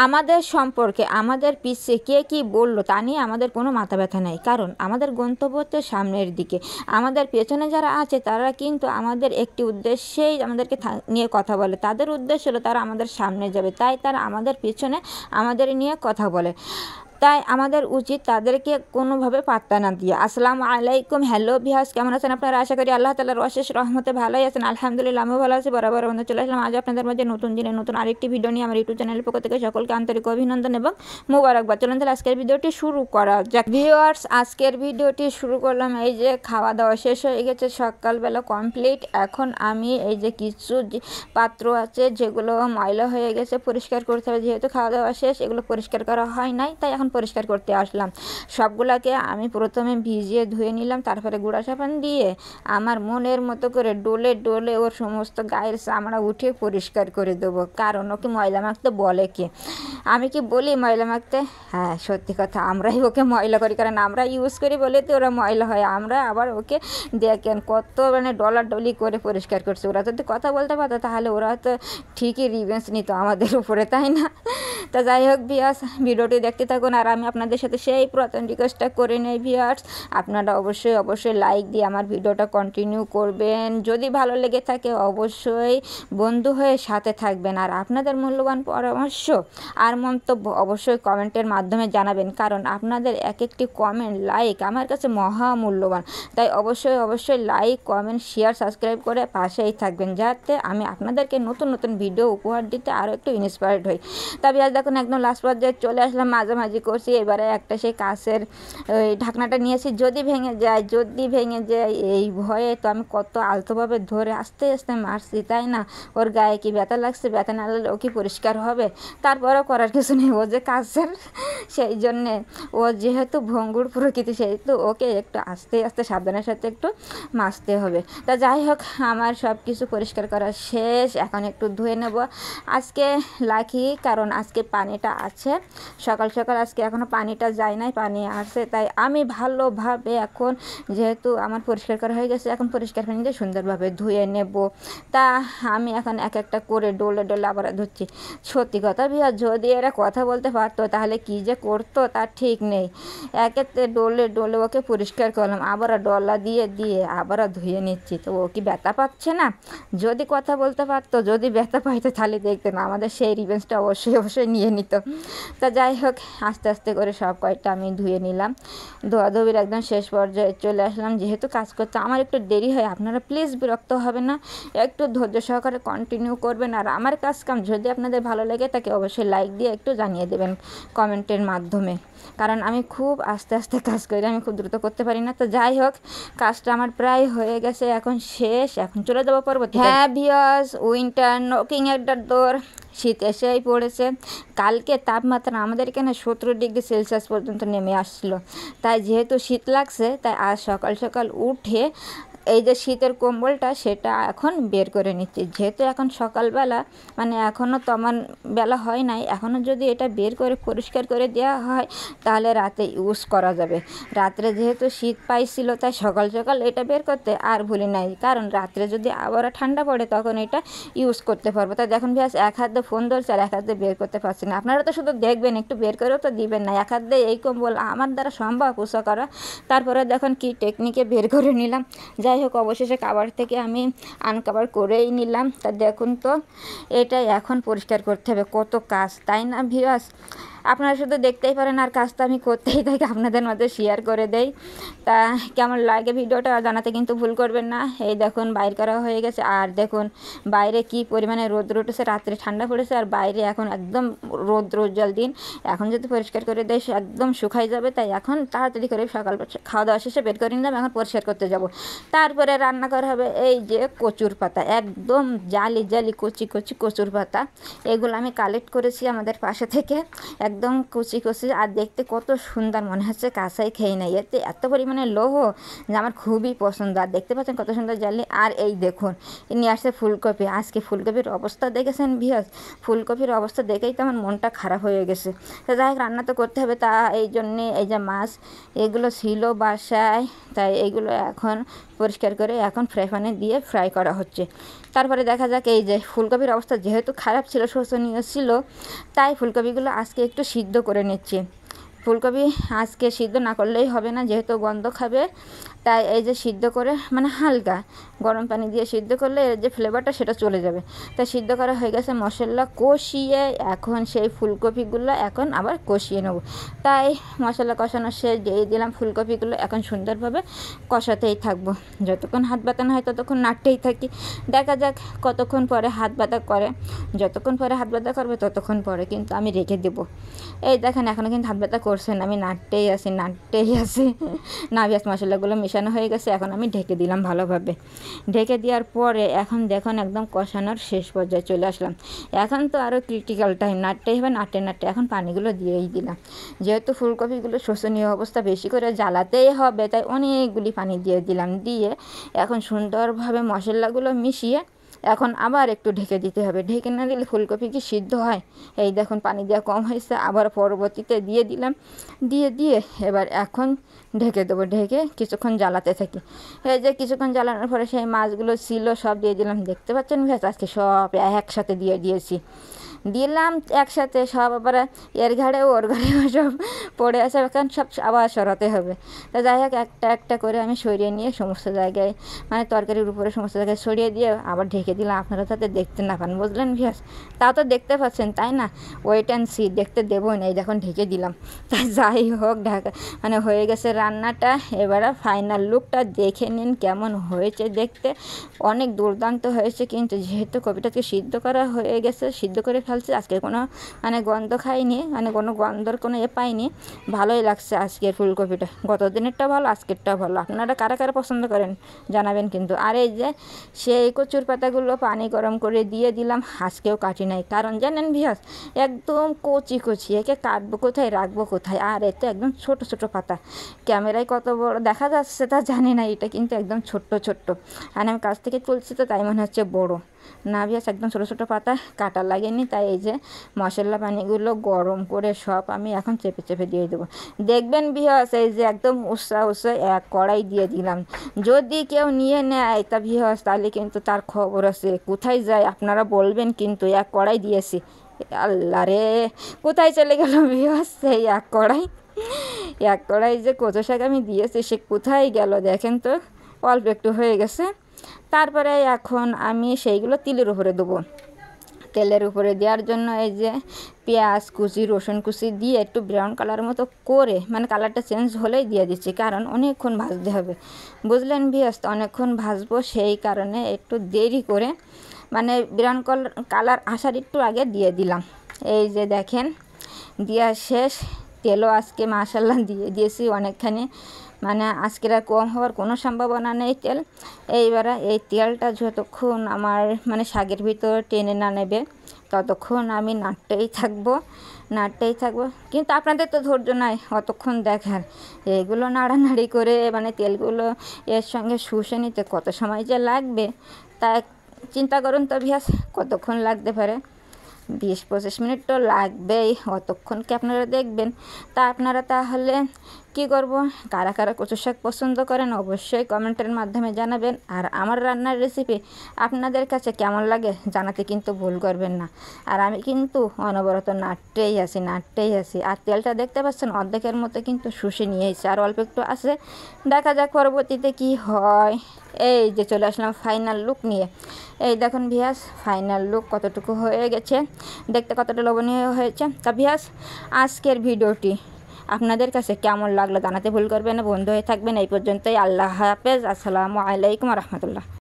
আমাদের সম্পর্কে আমাদের পিছে কে কী বললো তা নিয়ে আমাদের কোনো মাথা ব্যথা নেই, কারণ আমাদের গন্তব্য হচ্ছে সামনের দিকে। আমাদের পেছনে যারা আছে তারা কিন্তু আমাদের একটি উদ্দেশ্যেই আমাদেরকে নিয়ে কথা বলে, তাদের উদ্দেশ্য হলো তারা আমাদের সামনে যাবে, তাই তারা আমাদের পেছনে আমাদের নিয়ে কথা বলে। তাই আমাদের উচিত তাদেরকে কোনোভাবে পাত্তা না দিয়ে। আসসালামু আলাইকুম, হ্যালো ভিউয়ার্স, কেমন আছেন আপনারা? আশা করি আল্লাহ তাআলার অশেষ রহমতে ভালোই আছেন। আলহামদুলিল্লাহ আমিও ভালো আছি। বরাবর বন্ধু চলে আসলাম আজ আপনাদের মাঝে নতুন দিনে নতুন আরেকটি ভিডিও নিয়ে। আমার ইউটিউব চ্যানেলের পক্ষ থেকে সকলকে আন্তরিক অভিনন্দন এবং মোবারকবাদ। চলুন তাহলে আজকের ভিডিওটি শুরু করা যাক। ভিউয়ার্স, আজকের ভিডিওটি শুরু করলাম, এই যে খাওয়া দাওয়া শেষ হয়ে গেছে, সকালবেলা কমপ্লিট। এখন আমি এই যে কিছু পাত্র আছে যেগুলো ময়লা হয়ে গেছে পরিষ্কার করতে হবে, যেহেতু খাওয়া দাওয়া শেষ এগুলো পরিষ্কার করা হয় নাই, তাই এখন পরিষ্কার করতে আসলাম। সবগুলাকে আমি প্রথমে ভিজিয়ে ধুয়ে নিলাম, তারপরে গুঁড়া সাবান দিয়ে আমার মনের মতো করে ডলে ডলে ওর সমস্ত গায়ের চামড়া উঠে পরিষ্কার করে দেবো। কারণ ওকে ময়লা মাখতে বলে কে? আমি কি বলি ময়লা মাখতে? হ্যাঁ, সত্যি কথা, আমরাই ওকে ময়লা করি, কারণ আমরা ইউজ করি বলে তো ওরা ময়লা হয়। আমরা আবার ওকে দেখেন কত ডলাডলি করে পরিষ্কার করছে। ওরা যদি কথা বলতে পারতো তাহলে ওরা তো ঠিকই রিভেঞ্জ নিত আমাদের উপরে, তাই না? তা যাই হোক ভিউয়ার্স, ভিডিওটি দেখতে থাকুন আর আমি আপনাদের সাথে সেই পুরাতন রিকোয়েস্টটা করে নেই। ভিউয়ার্স, আপনারা অবশ্যই লাইক দিয়ে আমার ভিডিওটা কন্টিনিউ করবেন। যদি ভালো লেগে থাকে অবশ্যই বন্ধু হয়ে সাথে থাকবেন, আর আপনাদের মূল্যবান পরামর্শ আর মন্তব্য অবশ্যই কমেন্টের মাধ্যমে জানাবেন, কারণ আপনাদের এক একটি কমেন্ট লাইক আমার কাছে মহামূল্যবান। তাই অবশ্যই লাইক কমেন্ট শেয়ার সাবস্ক্রাইব করে পাশেই থাকবেন, যাতে আমি আপনাদেরকে নতুন ভিডিও উপহার দিতে আরও একটু ইন্সপায়ার্ড হই। তবে আজ দেখুন একদম লাস্ট পর্যায়ে চলে আসলাম, মাঝামাঝি করছি। এবারে একটা সেই কাঁচের ওই ঢাকনাটা নিয়েছি, যদি ভেঙে যায় এই ভয়ে তো আমি কত আলতোভাবে ধরে আস্তে আস্তে মারছি, তাই না? ওর গায়ে কি ব্যথা লাগছে? ব্যথা না লাগলে ও কি পরিষ্কার হবে? তারপরেও করার কিছু নেই, ও যে কাঁচের, সেই জন্যে ও যেহেতু ভঙ্গুর প্রকৃতি, সেহেতু ওকে একটু আস্তে আস্তে সাবধানের সাথে একটু মাজতে হবে। তা যাই হোক, আমার সব কিছু পরিষ্কার করা শেষ, এখন একটু ধুয়ে নেব। আজকে লাকি, কারণ আজকে পানিটা আছে, সকাল আজকে এখনও পানিটা যায় নাই, পানি আসছে, তাই আমি ভালোভাবে এখন যেহেতু আমার পরিষ্কার করা হয়ে গেছে, এখন পরিষ্কার পানি দিয়ে সুন্দরভাবে ধুয়ে নেব। তা আমি এখন এক একটা করে ডলে আবার ধুচ্ছি। সত্যি কথা ভিয়া, যদি এরা কথা বলতে পারতো তাহলে কি যে করতো তার ঠিক নেই। একেতে ডলে ওকে পরিষ্কার করলাম, আবার ডলা দিয়ে আবার ধুয়ে নিচ্ছি। তো ও কি ব্যথা পাচ্ছে না? যদি কথা বলতে পারতো, যদি ব্যথা পাইতো তাহলে দেখতেন আমাদের সেই রিভেঞ্জটা অবশ্যই নিয়ে নিত। তা যাই হোক, আস্তে করে সব কয়েকটা আমি ধুয়ে নিলাম। ধোয়াধুয়ির একদম শেষ পর্যায়ে চলে আসলাম। যেহেতু কাজ করতে আমার একটু দেরি হয়, আপনারা প্লিজ বিরক্ত হবে না, একটু ধৈর্য সহকারে কন্টিনিউ করবেন। আর আমার কাম যদি আপনাদের ভালো লাগে তাকে অবশ্যই লাইক দিয়ে একটু জানিয়ে দেবেন কমেন্টের মাধ্যমে, কারণ আমি খুব আস্তে কাজ করি, আমি খুব দ্রুত করতে পারি না। তো যাই হোক, কাজটা আমার প্রায় হয়ে গেছে, এখন শেষ, এখন চলে যাবো পরবর্তী। হ্যাঁ viewers, winter knocking at the door, শীত এসেই পড়েছে। কালকে তাপমাত্রা আমাদের এখানে 17°C পর্যন্ত নেমে আসছিল। তাই যেহেতু শীত লাগছে, তাই আজ সকাল উঠে এই যে শীতের কম্বলটা সেটা এখন বের করে নিচ্ছি। যেহেতু এখন সকালবেলা, এখনও তেমন বেলা হয় নাই, এখনও যদি এটা বের করে পরিষ্কার করে দেওয়া হয় তাহলে রাতে ইউজ করা যাবে। রাত্রে যেহেতু শীত পাইছিল, তাই সকাল এটা বের করতে আর ভুলি নাই, কারণ রাত্রে যদি আবারও ঠান্ডা পড়ে তখন এটা ইউজ করতে পারবো। তাই দেখুন ভিউয়ার্স, এক হাতে ফোন ধরছে আর এক হাতে বের করতে পারছি না। আপনারা তো শুধু দেখবেন, একটু বের করেও তো দিবেন না। এক হাতে এই কম্বল আমার দ্বারা সম্ভব উঁচা করা, তারপরে দেখুন কি টেকনিকে বের করে নিলাম। যাই হোক, অবশেষে কাভার থেকে আমি আনকাভার করেই নিলাম। তা দেখুন তো, এটাই এখন পরিষ্কার করতে হবে, কত কাজ, তাই না ভিউয়ার্স? আপনারা শুধু দেখতেই পারেন আর কাজটা আমি করতেই থাকি, আপনাদের মধ্যে শেয়ার করে দেই। তা কেমন লাগে ভিডিওটা জানাতে কিন্তু ভুল করবেন না। এই দেখুন বাইর করা হয়ে গেছে, আর দেখুন বাইরে কি পরিমাণে রোদ উঠেছে, রাত্রে ঠান্ডা পড়েছে, আর বাইরে এখন একদম রোজ্জ্বল দিন। এখন যদি পরিষ্কার করে দেয় একদম শুকাই যাবে, তাই এখন তাড়াতাড়ি করে সকাল খাওয়া দাওয়া শেষে বের করে নিলাম, এখন পরিষ্কার করতে যাব। তারপরে রান্না করা হবে এই যে কচুর পাতা, একদম জালি কচি কচুর পাতা। এগুলো আমি কালেক্ট করেছি আমাদের পাশে থেকে, একদম একদম কুচি কুচি আর দেখতে কত সুন্দর, মনে হচ্ছে কাঁচাই খেয়ে নেয়। এতে এত পরিমাণে লৌহ যে আমার খুবই পছন্দ। আর দেখতে পাচ্ছেন কত সুন্দর জালি। আর এই দেখুন নিয়ে আসছে ফুলকপি। আজকে ফুলকপির অবস্থা দেখেছেন ভিউয়ার্স? ফুলকপির অবস্থা দেখেই তো আমার মনটা খারাপ হয়ে গেছে। তো যাই হোক, রান্না তো করতে হবে, তা এই জন্যে এই যে মাছ এগুলো ছিল বাসায়, তাই এইগুলো এখন পরিষ্কার করে এখন ফ্রাই প্যানে দিয়ে ফ্রাই করা হচ্ছে। তারপরে দেখা যাক, এই যে ফুলকপির অবস্থা যেহেতু খারাপ ছিল, শোচনীয় ছিল, তাই ফুলকপিগুলো আজকে একটু সিদ্ধ করে নিচ্ছি। ফুলকপি আজকে সিদ্ধ না করলেই হবে না, যেহেতু গন্ধ খাবে, তাই এই যে সিদ্ধ করে মানে হালকা গরম পানি দিয়ে সিদ্ধ করলে এর যে ফ্লেভারটা সেটা চলে যাবে। তাই সিদ্ধ করা হয়ে গেছে, মশলা কষিয়ে এখন সেই ফুলকপিগুলো এখন আবার কষিয়ে নেব। তাই মশলা কষানো শেষ, দিয়ে দিলাম ফুলকপিগুলো। এখন সুন্দরভাবে কষাতেই থাকবো, যতক্ষণ হাত ব্যথা না হয় ততক্ষণ নাড়তেই থাকি। দেখা যাক কতক্ষণ পরে হাত ব্যথা করে। যতক্ষণ পরে হাত ব্যথা করবে ততক্ষণ পরে কিন্তু আমি রেখে দেবো। এই দেখেন এখনও কিন্তু হাত ব্যথা করছে না, আমি নাড়তেই আছি না পেঁয়াজ মশলাগুলো মেশানো হয়ে গেছে। এখন আমি ঢেকে দিলাম ভালোভাবে। ঢেকে দেওয়ার পরে এখন দেখুন একদম কষানোর শেষ পর্যায়ে চলে আসলাম। এখন তো আরও ক্রিটিক্যাল টাইম, নাড়তেই হবে, নাড়তে এখন পানিগুলো দিয়েই দিলাম। যেহেতু ফুলকপিগুলো শোচনীয় অবস্থা, বেশি করে জ্বালাতেই হবে, তাই অনেকগুলি পানি দিয়ে দিলাম। দিয়ে এখন সুন্দরভাবে মশলাগুলো মিশিয়ে এখন আবার একটু ঢেকে দিতে হবে। ঢেকে না দিলে ফুলকপি কি সিদ্ধ হয়? এই দেখুন পানি দেওয়া কম হয়েছে, আবার পরবর্তীতে দিয়ে দিলাম। দিয়ে এবার এখন ঢেকে দেবো। ঢেকে কিছুক্ষণ জ্বালাতে থাকি। এই যে কিছুক্ষণ জ্বালানোর পরে সেই মাছগুলো ছিল সব দিয়ে দিলাম। দেখতে পাচ্ছেন ভেজ আজকে সব একসাথে দিয়েছি। দিলাম একসাথে সব, আবার এর ঘাড়ে ওর ঘাড়েও সব পড়ে আছে, এখন সব আবার সরাতে হবে। তা যাই হোক, একটা একটা করে আমি সরিয়ে নিয়ে সমস্ত জায়গায় মানে তরকারির উপরে সমস্ত জায়গায় সরিয়ে দিয়ে আবার ঢেকে দিলাম। আপনারা তাতে দেখতে না পান, বুঝলেন ভিউয়ার্স? তাও তো দেখতে পাচ্ছেন তাই না? ওয়েট অ্যান্ড সি, দেখতে দেবই না। এই দেখুন ঢেকে দিলাম। তাই যাই হোক, ঢাকা মানে হয়ে গেছে রান্নাটা। এবারে ফাইনাল লুকটা দেখে নিন কেমন হয়েছে দেখতে। অনেক দুর্দান্ত হয়েছে, কিন্তু যেহেতু কপিটাকে সিদ্ধ করা হয়ে গেছে, সিদ্ধ করে ফেলছে, আজকে কোনো মানে গন্ধ খাইনি, মানে কোনো গন্ধর কোনো পাইনি। ভালোই লাগছে আজকের ফুলকপিটা। গত দিনেরটা ভালো, আজকেরটা ভালো। আপনারা কারা কারা পছন্দ করেন জানাবেন কিন্তু। আর এই যে সেই কচুর পাতাগুলো পানি গরম করে দিয়ে দিলাম। আজকেও কাটি নাই, কারণ জানেন ভিউয়ার্স, একদম কচি একে কাটবো কোথায়, রাখবো কোথায়? আর এতে একদম ছোট পাতা। ক্যামেরায় কত বড় দেখা যাচ্ছে তা জানি না, এটা কিন্তু একদম ছোট্ট। আর আমি কাছ থেকে তুলছি তো তাই মনে হচ্ছে বড়। না ভিউয়ার্স, একদম ছোটো পাতা, কাটা লাগেনি। তাই এই যে মশলা পানিগুলো গরম করে সব আমি এখন চেপে দিয়ে দেবো। দেখবেন ভিউয়ার্স, এই যে একদম উৎসাহ এক কড়াই দিয়ে দিলাম। যদি কেউ নিয়ে নেয় তা ভিউয়ার্স, তাহলে কিন্তু তার খবর আছে। কোথায় যায় আপনারা বলবেন কিন্তু। এক কড়াই দিয়েছি, আল্লাহ রে কোথায় চলে গেল ভিউয়ার্স সেই এক কড়াই যে কচু শাক আমি দিয়েছি, সে কোথায় গেল দেখেন তো। অল্প একটু হয়ে গেছে। তারপরে এখন আমি সেইগুলো তেলের উপরে দেবো। তেলের উপরে দেওয়ার জন্য এই যে পেঁয়াজ কুচি, রসুন কুচি দিয়ে একটু ব্রাউন কালার মতো করে, মানে কালারটা চেঞ্জ হলেই দিয়ে দিচ্ছি, কারণ অনেকক্ষণ ভাজতে হবে, বুঝলেন ভিউয়ার্স? অনেকক্ষণ ভাজবো, সেই কারণে একটু দেরি করে মানে ব্রাউন কালার আসার একটু আগে দিয়ে দিলাম। এই যে দেখেন দেওয়া শেষ। তেলও আজকে মাশাল্লাহ দিয়েছি অনেকখানি, মানে আজকের আর কম হওয়ার কোনো সম্ভাবনা নেই তেল। এইবারে এই তেলটা যতক্ষণ আমার মানে শাকের ভিতর টেনে না নেবে ততক্ষণ আমি নাড়তেই থাকবো। কিন্তু আপনাদের তো ধৈর্য নাই অতক্ষণ দেখার। এগুলো নাড়ানাড়ি করে মানে তেলগুলো এর সঙ্গে শুষে নিতে কত সময় যে লাগবে তা চিন্তা করুন তো ভিউয়ার্স, কতক্ষণ লাগতে পারে। 20-25 মিনিট তো লাগবেই, অতক্ষণ কি আপনারা দেখবেন? তা আপনারা তাহলে কি করব, কারা কারা কচু শাক পছন্দ করেন অবশ্যই কমেন্টের মাধ্যমে জানাবেন। আর আমার রান্নার রেসিপি আপনাদের কাছে কেমন লাগে জানাতে কিন্তু ভুল করবেন না। আর আমি কিন্তু অনবরত নাড়তেই আছি। আর তেলটা দেখতে পাচ্ছেন অর্ধেকের মতো কিন্তু শুষে নিয়েছি, আর অল্প একটু আছে। দেখা যাক পরবর্তীতে কি হয়। এই যে চলে আসলাম ফাইনাল লুক নিয়ে। এই দেখুন ভিউয়ার্স, ফাইনাল লুক কতটুকু হয়ে গেছে, দেখতে কতটা লোভনীয় হয়েছে। তা ভিউয়ার্স, আজকের ভিডিওটি আপনাদের কাছে কেমন লাগলো জানাতে ভুল করবেন না। বন্ধু হয়ে থাকবেন। এই পর্যন্তই। আল্লাহ হাফেজ। আসসালামু আলাইকুম রহমতুল্লাহ।